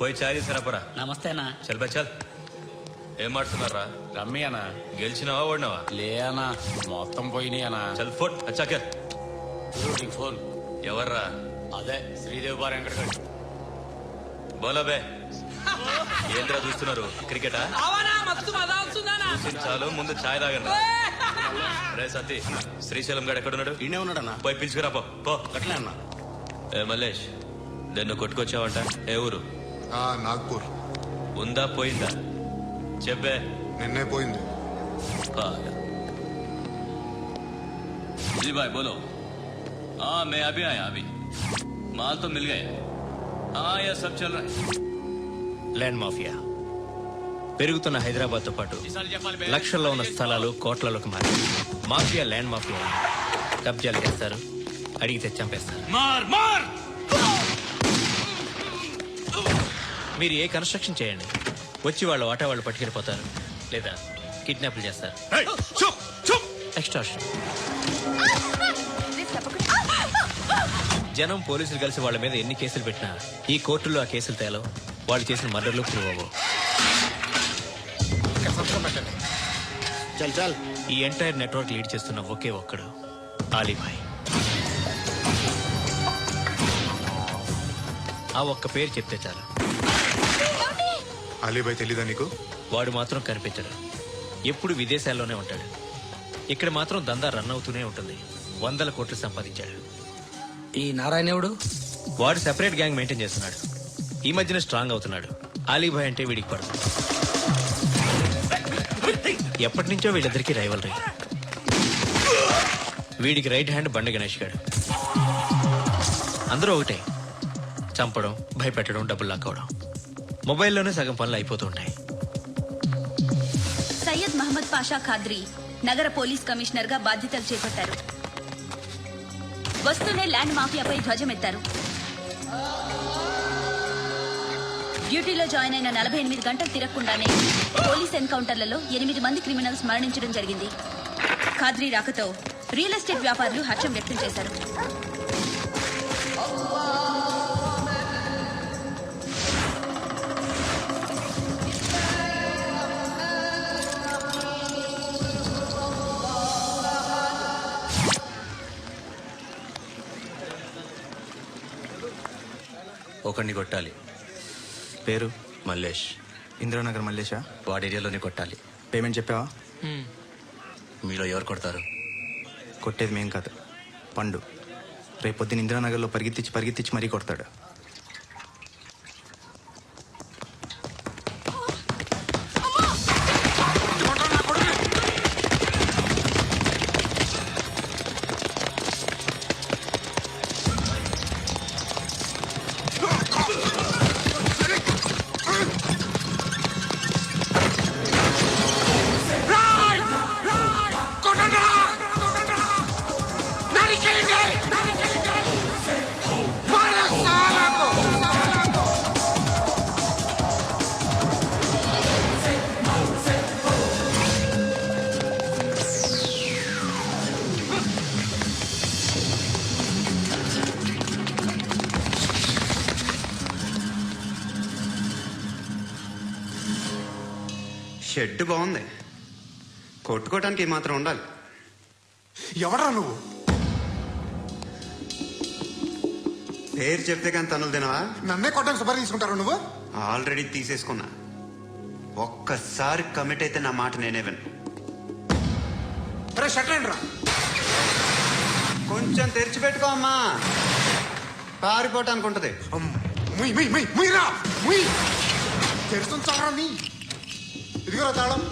పోయి చాయ్ తీసుకురా పోరా. నమస్తే అన్నా. చల్ బా చల్. ఏం మాడుతున్నారా? రమ్మి అన్నా. గెలిచినావా ఓడినావా? లే అన్నా, మొత్తం పోయినాయి అన్నా. చల్ ఫోన్ అచ్చాక ఫోన్ ఎవర్రా? అదే శ్రీదేవి బార్ వెంకటగడ్. బోలా బే. ఏంద్రా చూస్తున్నారు? క్రికెటా? చూసింది చాలు, ముందు ఛాయ్ తాగండి. రే సతీ, శ్రీశైలం గడు ఎక్కడున్నాడు? ఈయనే ఉన్నాడన్నా. పోయి పిలుచుకురా పో. అట్లే అన్నా. ఏ మల్లేష్, నిన్ను కొట్టుకొచ్చావంట? ఏ ఊరు? నాగ్పూర్. ఉందా పోయిందా చెప్పే. నిన్నే పోయింది. जी भाई बोलो. हाँ मैं अभी आया, अभी माल तो मिल गया. हाँ ये सब चल रहा है. ల్యాండ్ మాఫియా పెరుగుతున్న హైదరాబాద్ తో పాటు లక్షల్లో ఉన్న స్థలాలు కోట్లలోకి మారి మాఫియా ల్యాండ్ మాఫియా కబ్జాలు చేస్తారు, అడిగితే చంపేస్తారు. మీరు ఏ కన్స్ట్రక్షన్ చేయండి, వచ్చి వాళ్ళ వాటా వాళ్ళు పట్టుకెళ్ళిపోతారు, లేదా కిడ్నాప్లు చేస్తారు. ఎక్స్టార్షన్. జనం పోలీసులు కలిసి వాళ్ళ మీద ఎన్ని కేసులు పెట్టినా ఈ కోర్టుల్లో ఆ కేసులు తేలవు. వాళ్ళు చేసిన మర్డర్లు ప్రూవ్ అవ్వవు. చల్ చల్. ఈ ఎంటైర్ నెట్వర్క్ లీడ్ చేస్తున్న ఒకే ఒక్కడు ఆలీభాయ్. ఆ ఒక్క పేరు చెప్తే చాలు. అలీబాయ్ తెలీదా నీకు? వాడు మాత్రం కనిపించడు, ఎప్పుడు విదేశాల్లోనే ఉంటాడు. ఇక్కడ మాత్రం దందా రన్ అవుతూనే ఉంటుంది. 100 కోట్లు సంపాదించాడు. ఈ నారాయణవుడు వాడు సెపరేట్ గ్యాంగ్ మెయింటైన్ చేస్తున్నాడు. ఈ మధ్యన స్ట్రాంగ్ అవుతున్నాడు. ఆలీభాయ్ అంటే వీడికి పడదు. ఎప్పటి నుంచో వీళ్ళిద్దరికి రైవలరీ. వీడికి రైట్ హ్యాండ్ బండ గణేష్ గాడు. అందరూ ఒకటే, చంపడం, భయపెట్టడం, డబ్బులు లాక్కోవడం. మొబైల్లోనే సగం పనులు అయిపోతూ ఉంటాయి. సయ్యద్ మహమ్మద్ పాషా ఖాద్రీ నగర పోలీస్ కమిషనర్ గా బాధ్యతలు చేపట్టారు. వస్తూనే ల్యాండ్ మాఫియాపై ధ్వజమెత్తారు. డ్యూటీలో జాయిన్ అయిన 48 గంటలు తిరగకుండానే పోలీస్ ఎన్కౌంటర్లలో 8 మంది క్రిమినల్స్ మరణించడం జరిగింది. ఖాద్రీ రాకతో రియల్ ఎస్టేట్ వ్యాపారులు హర్షం వ్యక్తం చేశారు. ఒకడిని కొట్టాలి. పేరు మల్లేష్. ఇందిరానగర్ మల్లేషా? వాడి ఏరియాలోనే కొట్టాలి. పేమెంట్ చెప్పావా? మీలో ఎవరు కొడతారు? కొట్టేది మేం కాదు, పండు. రేపు పొద్దున్న ఇందిరానగర్లో పరిగెత్తించి మరీ కొడతాడు. షెడ్ బాగుంది, కొట్టుకోవటానికి మాత్రం ఉండాలి. ఎవడరా నువ్వు? పేరు చెప్తే కానీ తనులు తినవా? నన్నే కొట్టడానికి సుపారీ తీసుకుంటారా నువ్వు? ఆల్రెడీ తీసేసుకున్నా. ఒక్కసారి కమిట్ అయితే నా మాట నేనే విను. షట్రండి. కొంచెం తెరిచిపెట్టుకో అమ్మా, పారిపోవటానికి ఉంటది. తెరుస్తుంచారా నీ? ఇదిగో తాళం.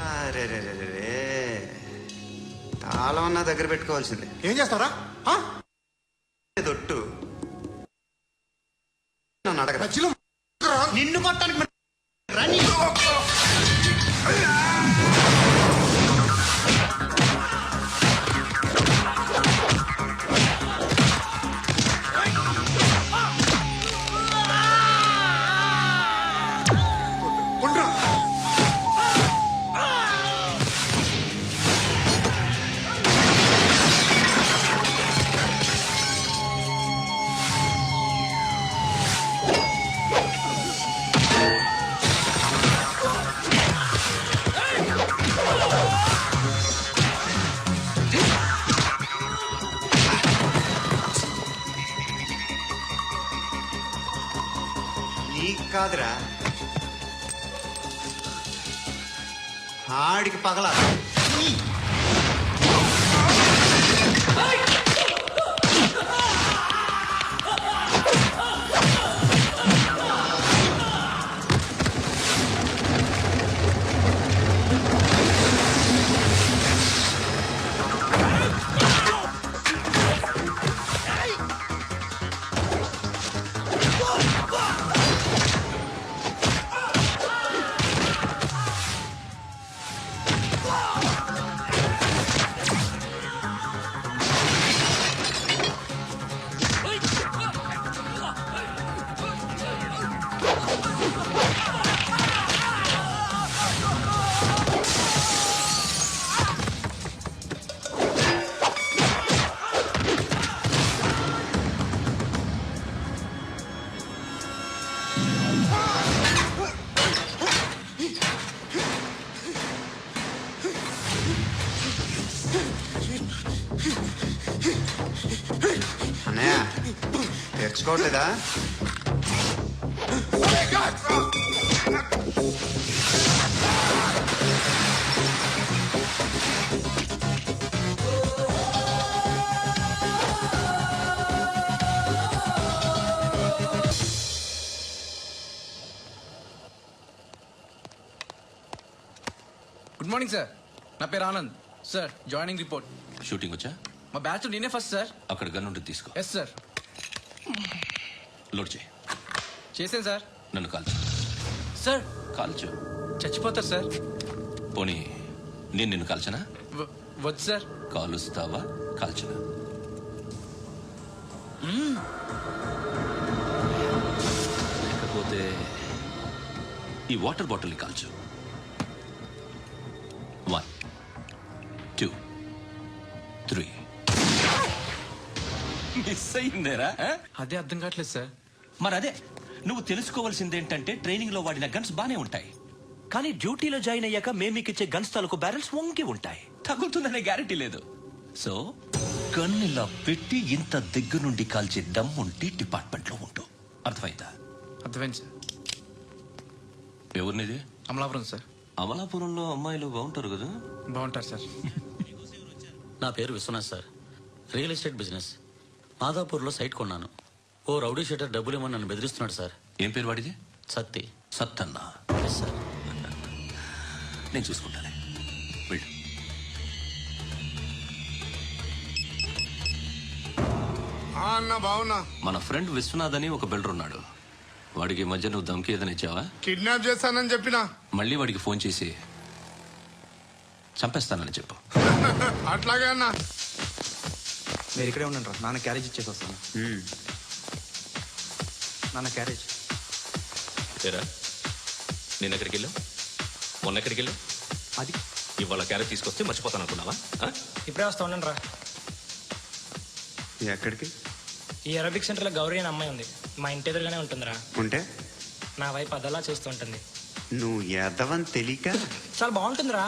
అరే తాళం అన్నా దగ్గర పెట్టుకోవాల్సిందే. ఏం చేస్తారా? దొట్టు నన్ను అడగరా? నిన్ను కొట్టానికి నీకు కాదురా, ఆడికి పగల. అన్నయ్య తెచ్చుకోవట్లేదా? గుడ్ మార్నింగ్ సార్, నా పేరు Anand sir. Joining report. Shooting వచ్చా? మా బ్యాచ్ నేనే ఫస్ట్ సార్. అక్కడ గన్ ఉంటుంది, తీసుకో. Yes sir. లోడ్ చేయి. చేశాను సార్. నన్ను కాల్చు. సార్ కాల్చు. చచ్చిపోతారు సార్. పోనీ నేను నిన్ను కాల్చనా? వద్దు సార్. కాలుస్తావా కాల్చనా? లేకపోతే ఈ వాటర్ బాటిల్ని కాల్చు. 1 2 3. మిస్ అయిందేరా? అదే అర్థం కావట్లేదు సార్. మరి అదే నువ్వు తెలుసుకోవాల్సింది ఏంటంటే ట్రైనింగ్ లో వాడిన గన్స్ బానే ఉంటాయి, కానీ డ్యూటీలో జాయిన్ అయ్యాక మేము మీకు ఇచ్చే గన్స్ తాలూకు బ్యారెల్స్ వంగి ఉంటాయి. తగులుతుందనే గ్యారెంటీ లేదు. సో గన్ ఇలా పెట్టి ఇంత దగ్గర నుండి కాల్చే దమ్ముంటి డిపార్ట్మెంట్ లో ఉంటూ. అర్థమైందా? అర్థమైంది సార్. ఎవరినిది? అమలాపురం సార్. అమలాపురంలో అమ్మాయిలు బాగుంటారు కదా? బాగుంటారు సార్. నా పేరు Viswanath sir. Real estate business. మాదాపూర్లో సైట్ కొన్నాను. ఓ రౌడీ షీటర్ డబ్బులు ఇవ్వమని నన్ను బెదిరిస్తున్నాడు సార్. ఏం పేరు వాడిది? సత్తి. సత్తన్నా? Yes sir. నేను చూసుకుంటానే, వెళ్ళు. అన్న బావున్నా. మన ఫ్రెండ్ విశ్వనాథ్ అని ఒక బిల్డర్ ఉన్నాడు. వాడికి ఈ మధ్య నువ్వు దమ్కి ఏదైనా ఇచ్చావా? కిడ్నాప్ చేస్తానని చెప్పినా. మళ్ళీ వాడికి ఫోన్ చేసి చంపేస్తానని చెప్పు. అట్లాగే అన్నా. మీరు ఇక్కడే ఉండండి రా, నాన్న క్యారేజ్ ఇచ్చేసి వస్తాను. నాన్న క్యారేజ్. నేను ఎక్కడికి వెళ్ళావు? మొన్న ఎక్కడికి వెళ్ళావు? అది ఇవాళ క్యారెట్ తీసుకొస్తే మర్చిపోతాను అనుకున్నావా? ఇప్పుడే వస్తా ఉండండి రా. ఎక్కడికి? ఈ అరబిక్ సెంటర్లో గౌరీ అనే అమ్మాయి ఉంది. మా ఇంటి ఎదురుగానే ఉంటుందిరా. ఉంటే నా వైపు అదలా చూస్తూ ఉంటుంది. నువ్వు ఎదవని తెలియక చాలా బాగుంటుందిరా.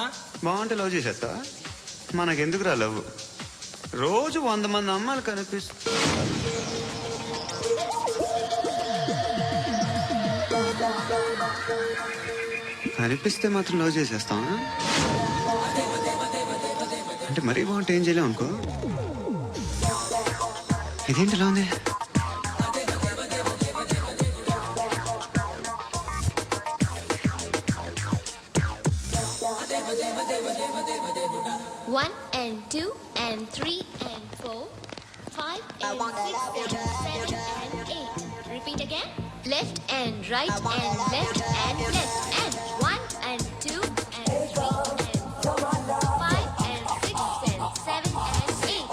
బాగుంటే లవ్ చేసేస్తావా? మనకెందుకురా లవ్? రోజు 100 మంది అమ్మాయిలు కనిపిస్తే మాత్రం లవ్ చేసేస్తావా? అంటే మరీ బాగుంటే ఏం చేయలేవు అనుకో. ఇదేంటి ఇలా ఉంది? One and 2 and 3 and 4, 5 and 6 and 7 and 8. Repeat again. Left and right and left and left and 1 and 2 and 3 and 4, 5 and 6 and 7 and 8.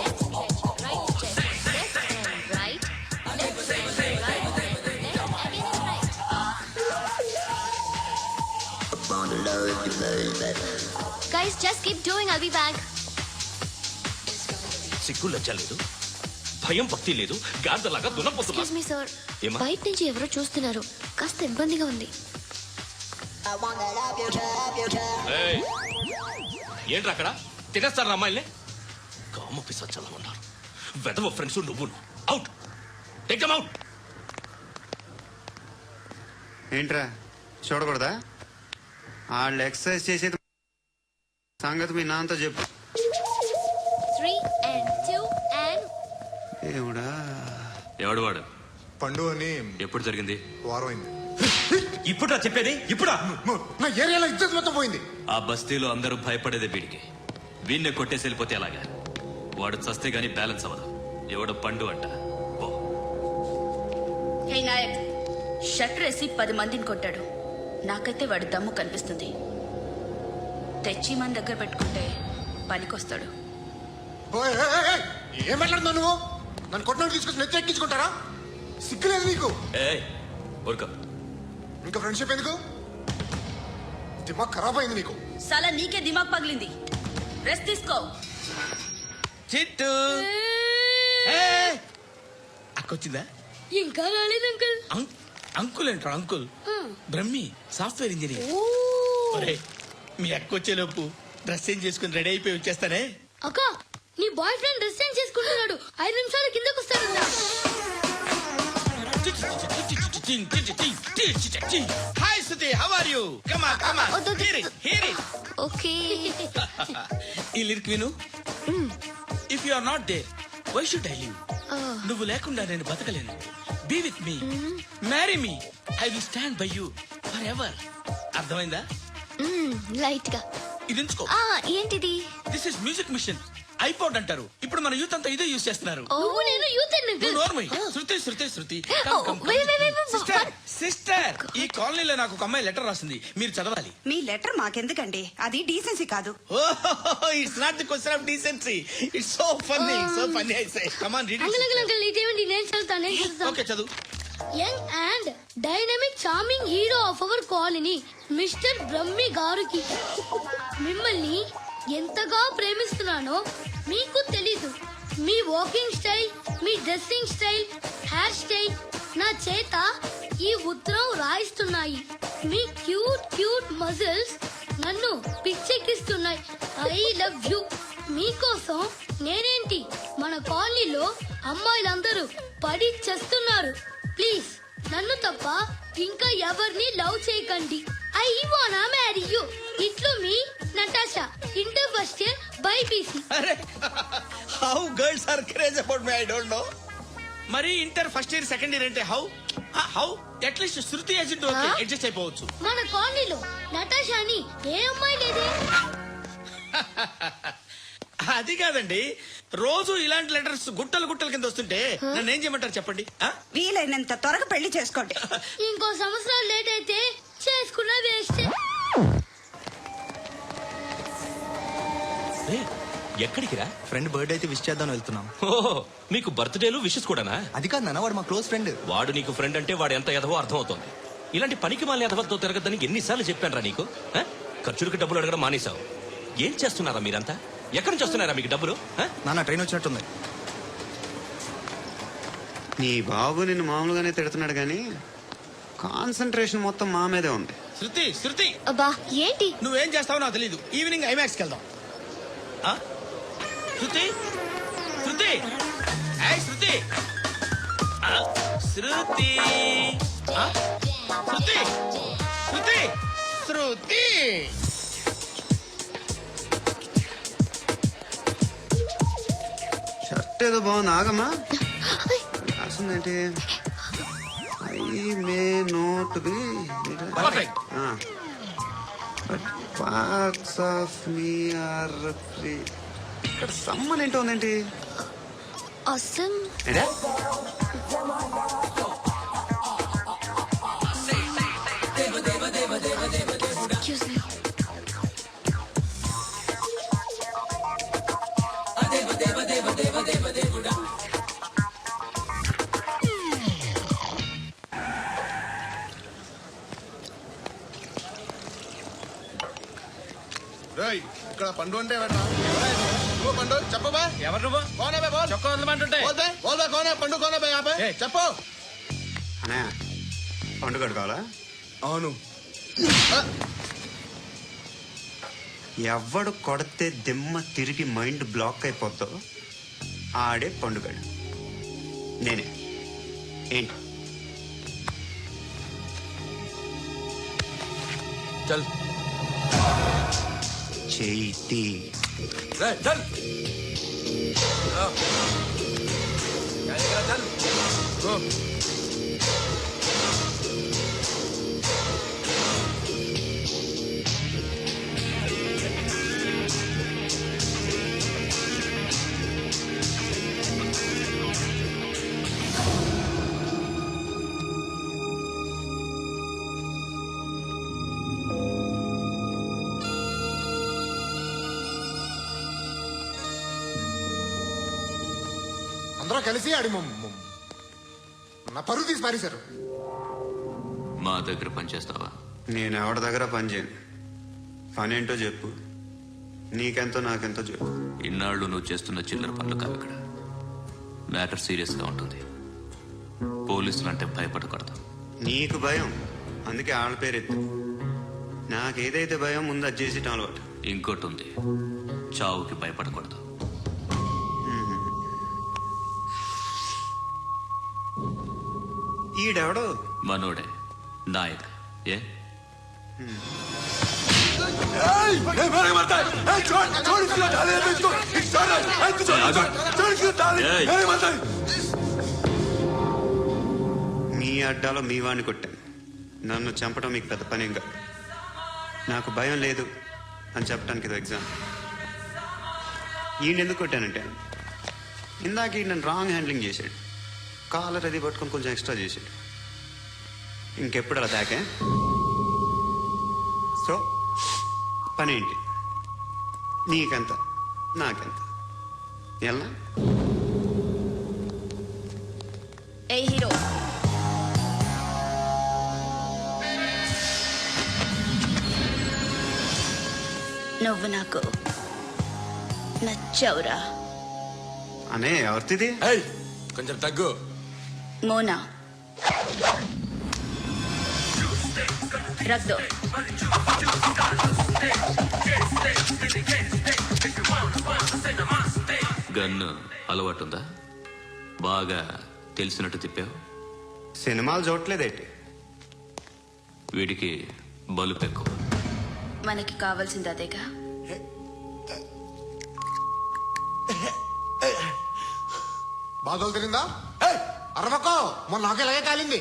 Left stretch, right stretch, left and right, left and right and left again and right. Guys, just keep doing. I'll be back. సిగ్గు లజ్జ లేదు, భయం భక్తి లేదు, గాడిదలాగా దున్నపోతున్నా. Excuse me, sir. ఏమా? బయట నుంచి ఎవరో చూస్తున్నారు. కాస్త ఇబ్బందిగా ఉంది. ఏయ్, ఏంట్రా అక్కడ తినేస్తారు అమ్మాయిల్ని? కామ పిశాచాలా ఉన్నారు. వెదవ ఫ్రెండ్స్ నువ్వు. Out, take them out. ఏంట్రా చూడకూడదా? వాళ్ళు ఎక్సర్సైజ్ చేసేది సంగతి మీ నాన్నతో చెప్పు. 3 and 2 and దేవుడా, ఎవడు వాడు? పండు అని ఎప్పుడు జరిగింది? వారం అయింది. ఇప్పుడా చెప్పేది? ఇప్పుడా? నా ఏరియాలో ఇజ్జత్ మొత్తం పోయింది. ఆ బస్తీలో అందరూ భయపడేదే వీడికి. వీణ్ణే కొట్టేసి వెళ్ళిపోతే అలాగా. వాడు చస్తే గానీ బ్యాలెన్స్ అవ్వదు. ఎవడో పండు అంట. పో. హే నాయక్, షట్టర్ వేసి 10 మందిని కొట్టాడు. నాకైతే వాడి దమ్ము కనిపిస్తుంది. తెచ్చి మన దగ్గర పెట్టుకుంటే పనికొస్తాడు. ఓయ్, ఏయ్, ఏయ్, ఏయ్, ఏం మాట్లాడుతున్నావు నువ్వు? నన్ను కొట్టడానికి తీసుకొచ్చి నెత్తి ఎక్కించుకుంటారా? సిగ్గులేదు నీకు? ఏయ్ ఊరుకో. ఇంకా ఫ్రెండ్షిప్ ఎందుకు? దిమాగ్ ఖరాబ్ అయింది నీకు. సలా నీకే దిమాగ్ పగిలింది. రెస్ట్ తీసుకో. చిట్టు అక్కొచ్చిందా? ఇంకా రాలేదు అంకుల్. అంకుల్ అంటారు. Uncle Brahmi software engineer. ఒరేయ్, మీ అక్కొచ్చేలోపు డ్రెస్ చేంజ్ చేసుకుని రెడీ అయిపోయి వచ్చేస్తానే. అక్క, నీ బాయ్ ఫ్రెండ్ డ్రెస్ చేంజ్ చేసుకుంటున్నాడు. 5 నిమిషాలు కిందకు వస్తాడు. Hi Shruti, how are you? Come on, come on. Hear it, hear it. Okay. ఈ లిరిక్ విను. If you are not there, why should I live? నువ్వు లేకుండా నేను బతకలేను. Be with me, marry me, I will stand by you forever. అర్థమైందా? Light గా. ఇది ఉంచుకో. ఏంటిది? This is music machine. IPod అంటారు. ఇప్పుడు మన యూత్ అంతా ఇదే యూజ్ చేస్తున్నారు. నువ్వు నేను యూత్ శృతి శృతి శృతి. సిస్టర్, సిస్టర్, ఈ కాలనీలో నాకు ఒక అమ్మాయి లెటర్ రాసింది. మీరు చదవాలి. మీ లెటర్ మాకెందుకండి? అది డీసెన్సీ కాదు. It's not the question of decency. It's so funny, so funny. I say come on, read it. Uncle ఇదేంటి? నేను చదువుతాను. ఓకే, చదువు. Young and dynamic charming hero of our colony mister Brahmi గారికి మిమ్మల్ని ఎంతగా ప్రేమిస్తున్నానో మీకు తెలీదు. మీ వాకింగ్ స్టైల్, మీ డ్రెస్సింగ్ స్టైల్, హెయిర్ స్టైల్ నా చేత ఈ ఉత్తరం రాయిస్తున్నాయి. మీ క్యూట్ క్యూట్ మజిల్స్ నన్ను పిచ్చెక్కిస్తున్నాయి. I love you. మీకోసం నేనేంటి, మన కాలనీలో అమ్మాయిలందరూ పడి చేస్తున్నారు. ప్లీజ్ నన్ను తప్ప ఇంకా ఎవరిని లవ్ చేయకండి. ఐ వానా మ్యారీ యూ. ఇట్లు మీ Natasha, inter first year BiPC. అరే, how girls are craze about me, I don't know. మరి inter first year second year అంటే how how at least Shruti agent okay, adjust అయిపోవచ్చు. మన కాలనీలో నటాషా అని ఏ అమ్మాయి లేదే. అది కాదండి, రోజు ఇలాంటి లెటర్స్ గుట్టలు గుట్టల కింద వస్తుంటే నన్ను ఏం చేయమంటారు చెప్పండి? వీలైనంత త్వరగా పెళ్లి చేసుకోండి. ఇంకో సంవత్సరాలు లేట్ అయితే చేసుకున్న వేస్ట్. ఎక్కడికి రా? ఫ్రెండ్ బర్త్డే అయితే విష్ చేద్దాం వెళ్తున్నాం. ఓహో, మీకు బర్త్డేలు విషెస్ కూడానా? అది కాదు నాన్న, వాడు మా క్లోజ్ ఫ్రెండ్. వాడు నీకు ఫ్రెండ్ అంటే వాడు ఎంత ఎదవో అర్థం అవుతుంది. ఇలాంటి పనికి మాలిన ఎదవలతో తిరగద్దని ఎన్నిసార్లు చెప్పాను రా నీకు? ఖర్చులకు డబ్బులు అడగడం మానేశావు. ఏం చేస్తున్నారా మీరంతా? ఎక్కడి నుంచి వస్తున్నారా మీకు డబ్బులు? నాన్న ట్రైన్ వచ్చినట్టుంది. నీ బాబు నిన్ను మామూలుగానే తిడుతున్నాడు కానీ కాన్సన్ట్రేషన్ మొత్తం మా మీదే ఉంది. శృతి, శృతి, అబ్బా ఏంటి? నువ్వేం చేస్తావో నాకు తెలీదు. ఈవినింగ్ ఐమాక్స్కి వెళ్దాం. శృతి, శృతి, ఏయ్ శృతి, శృతి, శృతి, శృతి, శృతి. షర్ట్ ఏదో బాగుంది, ఆగమ్మా. రాసిందేంటి? I may not be perfect. But parts of me are free. ఇక్కడ సమ్మన్ ఏంటో ఉందేంటి? అసలు ఏంటా? Excuse me. రేయ్, ఇక్కడ పండు అంటే ఎవరా? పండు చెప్పబా. ఎవరు నువ్వు? కోనే బే బోల్. చొక్కా వదలమంటుంటే బోల్ బే, బోల్ బే, కోనే పండు, కోనే బే ఆపే. ఏయ్. చెప్పు. అనే పండుగ కావాలా? అవును. ఎవడు కొడితే దిమ్మ తిరిగి మైండ్ బ్లాక్ అయిపోద్దో ఆడే పండుగడు. నేనే. ఏంటి చల్ చేతి చల్ అందరూ కలిసి ఆడి నా పరువు తీసి పారేశారు. మా దగ్గర పనిచేస్తావా? నేను ఎవరి దగ్గర పని చేయను. పని ఏంటో చెప్పు. నీకెంతో నాకెంతో చెప్పు. ఇన్నాళ్ళు నువ్వు చేస్తున్న చిల్లర పనులు కావు ఇక్కడ. మ్యాటర్ సీరియస్ గా ఉంటుంది. పోలీసులు అంటే భయపడకూడదు. నీకు భయం, అందుకే ఆళ్ళ పేరు ఎత్తు. నాకేదైతే భయం ముందు అది చేసేటం అలవాటు. ఇంకోటి ఉంది, చావుకి భయపడకూడదు. ఈడెవడో మనోడే నాయక్. ఏ మీ అడ్డాలో మీ వాడిని కొట్టాను. నన్ను చంపడం మీకు పెద్ద పని ఇంకా. నాకు భయం లేదు అని చెప్పడానికి ఇది ఎగ్జామ్. ఈయన ఎందుకు కొట్టానంటే ఇందాక ఈయన నన్ను రాంగ్ హ్యాండ్లింగ్ చేశాడు. కాలర్ అది పట్టుకొని కొంచెం ఎక్స్ట్రా చేశాడు. ఇంకెప్పుడు అలా తాకే. సో పని ఏంటి? నీకెంత నాకెంత ఎలా? ఏ హీరో, నువ్వు నాకు నచ్చావురా. అనే ఎవరిది? కొంచెం తగ్గు. మోనా రక్ దో. గన్ను అలవాటుందా? బాగా తెలిసినట్టు తిప్పావు. సినిమాలు చూడట్లేదేంటి? వీడికి బలుపు ఎక్కువ. మనకి కావాల్సింది అదేగా. బాధలు తిరిందా? అరవకో, మొన్న నాకు ఇలాగే కాలింది.